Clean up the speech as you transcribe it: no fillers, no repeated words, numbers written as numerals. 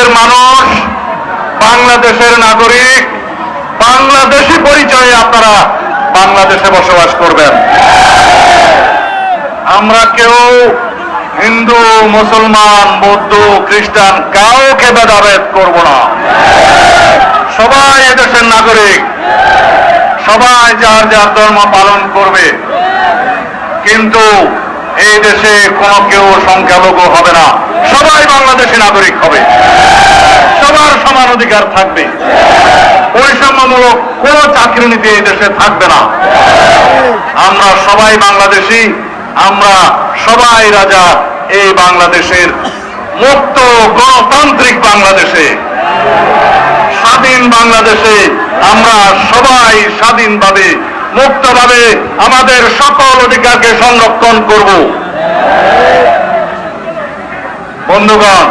দেশের মানুষ, বাংলাদেশের নাগরিক, বাংলাদেশি পরিচয়ে আপনারা বাংলাদেশে বসবাস করবেন। আমরা কেউ হিন্দু, মুসলমান, বৌদ্ধ, খ্রিস্টান কাউকে ভেদাভেদ করব না। সবাই এদেশের নাগরিক, সবাই যার যার ধর্ম পালন করবে, কিন্তু এই দেশে কোনো কেউ সংখ্যালঘু হবে না। সবাই বাংলাদেশি নাগরিক হবে, সবার সমান অধিকার থাকবে, বৈষম্যমূলক কোন চাকরি নীতি এই দেশে থাকবে না। আমরা সবাই বাংলাদেশি, আমরা সবাই রাজা এই বাংলাদেশের, মুক্ত গণতান্ত্রিক বাংলাদেশে, স্বাধীন বাংলাদেশে আমরা সবাই স্বাধীনভাবে মুক্তভাবে আমাদের সকল অধিকারকে সংরক্ষণ করব। বন্ধুগণ,